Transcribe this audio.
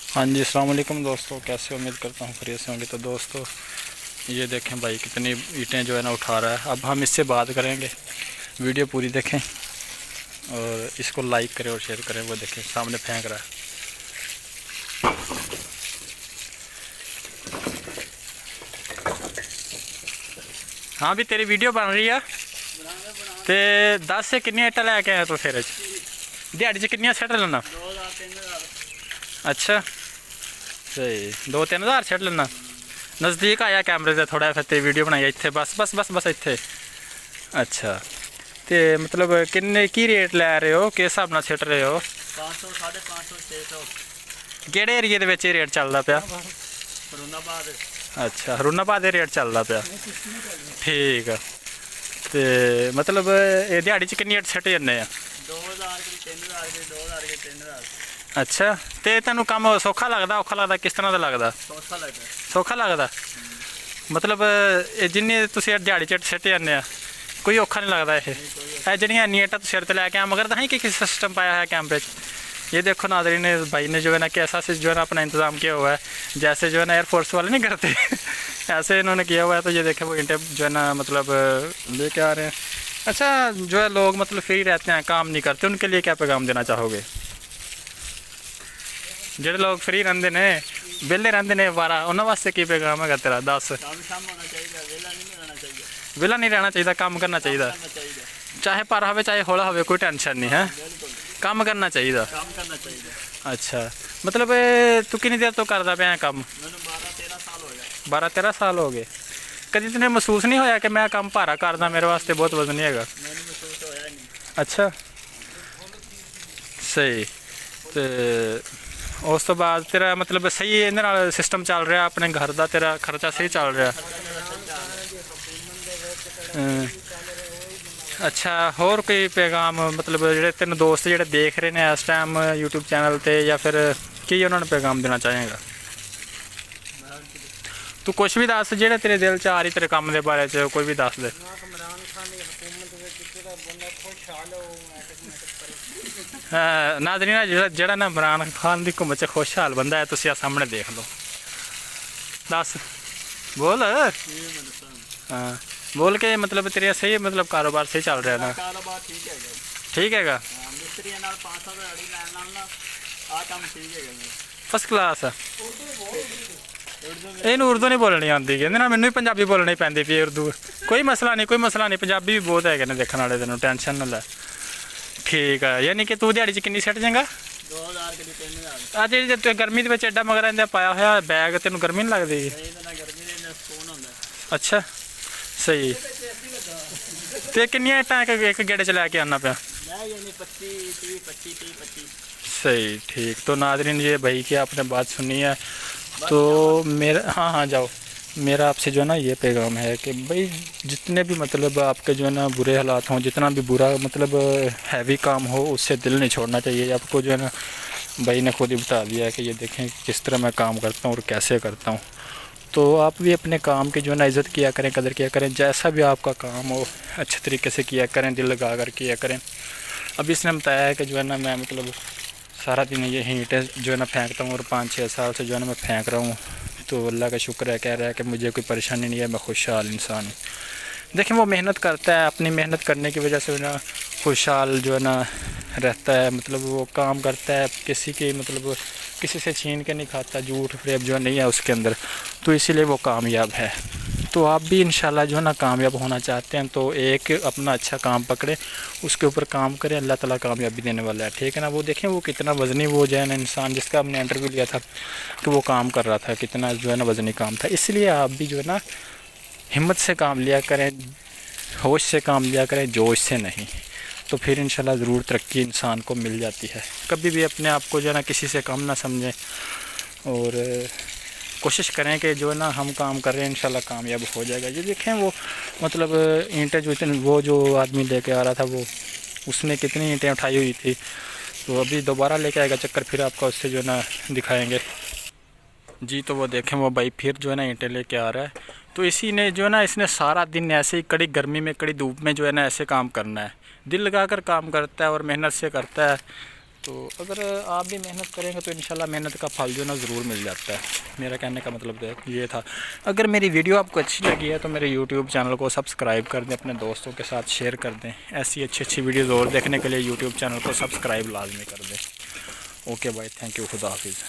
हाँ जी, अस्सलाम वालेकुम दोस्तों, कैसे उम्मीद करता हूँ खैरियत से होंगे। तो दोस्तों ये देखें भाई कितनी ईंटें जो है ना उठा रहा है। अब हम इससे बात करेंगे, वीडियो पूरी देखें और इसको लाइक करें और शेयर करें। वो देखें सामने फेंक रहा है। हाँ भी तेरी वीडियो बन रही है ते 10 से कितनी ईंटें लैके आए तो फिर दिहाड़ी च कितनियां सैट लेना? 2000-3000। अच्छा सही, 2-3 हज़ार छड़ लेना। नज़दीक आया कैमरे से थोड़ा, फिर तेरी वीडियो बनाई इत्थे बस इत्थे। अच्छा तो मतलब किन्ने की रेट लै रहे हो, किस हिसाब नाल सिट रहे हो? 500, 550, 600। केड़े एरिए दे विच रेट चलदा पिया? अच्छा हरूनाबाद रेट चलदा पिया, ठीक है। तो मतलब ये दिहाड़ी च किन्नी सिट जन्ने आ? 2000 3000 2000 3000। अच्छा तो तेनू काम सौखा लगता औखा लगता, किस तरह का लगता? सौखा लगता। मतलब जिन्नी तुसीं दिहाड़ी च सिट जाने कोई औखा नहीं लगता। ये जड़ियाँ इन्नी ईंटां सिर ते लैके मगर तुसें कि सिस्टम पाया है कैमरे च? ये देखो नाज़रीन, भाई ने जो है ना कैसा से जो है ना अपना इंतज़ाम किया हुआ है, जैसे जो है ना एयरफोर्स वाले नहीं करते ऐसे इन्होंने किया हुआ है। तो ये देखें वो ईंटें जो है ना मतलब लेके आ रहे हैं। अच्छा जो है लोग मतलब फ्री रहते हैं, काम नहीं करते, उनके लिए क्या पैगाम देना चाहोगे? ਜਿਹੜੇ लोग फ्री रहते ने ਵਿਹਲੇ रहते ने वारा, उन्होंने वास्ते की पैगाम है तेरा? दस। ਵਿਹਲਾ नहीं रहना चाहिए, काम करना चाहिए, चाहे पर हो चाहे हौला हो, कोई टेंशन नहीं है, काम करना चाहिए। अच्छा मतलब तू कितनी देर तो करता पाया काम? 12-13 साल हो गए। कभी तुझे महसूस नहीं होया कि मैं काम भारा करदा, मेरे वास्ते बहुत वजन है? अच्छा सही। तो उस तो बाद तेरा मतलब सही इहदे नाल सिस्टम चल रहा अपने घर का, तेरा खर्चा सही चल रहा? अच्छा होर कोई पैगाम मतलब ਜਿਹੜੇ तेन दोस्त ਜਿਹੜੇ देख रहे हैं इस टाइम यूट्यूब चैनल पे, या फिर की उन्होंने पैगाम देना चाहेगा? तू कुछ भी दस ਜਿਹੜੇ तेरे दिल च आ रही तेरे काम के बारे च, कोई भी दस दे। नाज़रीन ਜਿਹੜਾ ना इमरान खान की हुकूमत च खुशहाल बंदा है, तुम सामने देख लो। दस बोल। हाँ बोल के मतलब तेरे सही मतलब कारोबार सही चल रहा है ना? ठीक है, फर्स्ट क्लास। इन उर्दू नहीं बोलनी आती, कहते ना मैनू भी पंजाबी बोलनी पैंदी पई उर्दू। कोई मसला नहीं, कोई मसला नहीं, पंजाबी भी बहुत है देखने वाले, तेन टेंशन ना लै। ठीक है, यानी कि तू दिहाड़ी च किन्नी सैट जाएगा? 2000 अज जी गर्मी के एडा मगर इन्हें पाया हुआ बैग, तेन गर्मी नहीं लगती? अच्छा सही। तो किनिया ईंटां एक गेड़े च लैके आना पाया? सही ठीक। तो नाज़रीन ये भाई की आपने बात सुनी है, तो मेरा हाँ जाओ, मेरा आपसे जो है ना ये पैगाम है कि भाई जितने भी मतलब आपके जो है ना बुरे हालात हों, जितना भी बुरा मतलब हैवी काम हो, उससे दिल नहीं छोड़ना चाहिए। आपको जो है ना भाई ने खुद ही बता दिया है कि ये देखें किस तरह मैं काम करता हूँ और कैसे करता हूँ। तो आप भी अपने काम की जो है ना इज़्ज़त किया करें, कदर किया करें। जैसा भी आपका काम हो अच्छे तरीके से किया करें, दिल लगा कर किया करें। अभी इसने बताया है कि जो है ना मैं मतलब सारा दिन ये ईंटें जो है ना फेंकता हूँ और 5-6 साल से जो है ना मैं फेंक रहा हूँ। तो अल्लाह का शुक्र है, कह रहा है कि मुझे कोई परेशानी नहीं है, मैं खुशहाल इंसान हूँ। देखें वो मेहनत करता है, अपनी मेहनत करने की वजह से ना खुशहाल जो है ना रहता है। मतलब वो काम करता है, किसी की मतलब किसी से छीन के नहीं खाता, झूठ फरेब जो नहीं है उसके अंदर, तो इसीलिए वो कामयाब है। तो आप भी इंशाल्लाह जो है ना कामयाब होना चाहते हैं तो एक अपना अच्छा काम पकड़े, उसके ऊपर काम करें, अल्लाह ताला कामयाबी देने वाला है, ठीक है ना। वो देखें वो कितना वज़नी वो जो है ना इंसान जिसका हमने इंटरव्यू लिया था कि वो काम कर रहा था, कितना जो है ना वज़नी काम था। इसलिए आप भी जो है ना हिम्मत से काम लिया करें, होश से काम लिया करें, जोश से नहीं, तो फिर इंशाल्लाह ज़रूर तरक्की इंसान को मिल जाती है। कभी भी अपने आप को जो है ना किसी से कम ना समझें और कोशिश करें कि जो है ना हम काम कर रहे हैं इंशाल्लाह कामयाब हो जाएगा। ये देखें वो मतलब ईंटें जो वो जो आदमी लेके आ रहा था वो उसने कितनी ईंटें उठाई हुई थी, तो अभी दोबारा लेके आएगा चक्कर, फिर आपका उससे जो है ना दिखाएँगे जी। तो वो देखें वो भाई फिर जो है ना ईंटें लेके आ रहा है। तो इसी ने जो है ना इसने सारा दिन ऐसे ही कड़ी गर्मी में कड़ी धूप में जो है ना ऐसे काम करना है, दिल लगा कर काम करता है और मेहनत से करता है। تو اگر آپ بھی محنت کریں گے تو انشاءاللہ محنت کا پھل جو ہے نا ضرور مل جاتا ہے. میرا کہنے کا مطلب یہ تھا. اگر میری ویڈیو آپ کو اچھی لگی ہے تو میرے یوٹیوب چینل کو سبسکرائب کر دیں, اپنے دوستوں کے ساتھ شیئر کر دیں. ایسی اچھی ویڈیوز اور دیکھنے کے لیے یوٹیوب چینل کو سبسکرائب لازمی کر دیں. اوکے بھائی, تھینک یو, خدا حافظ.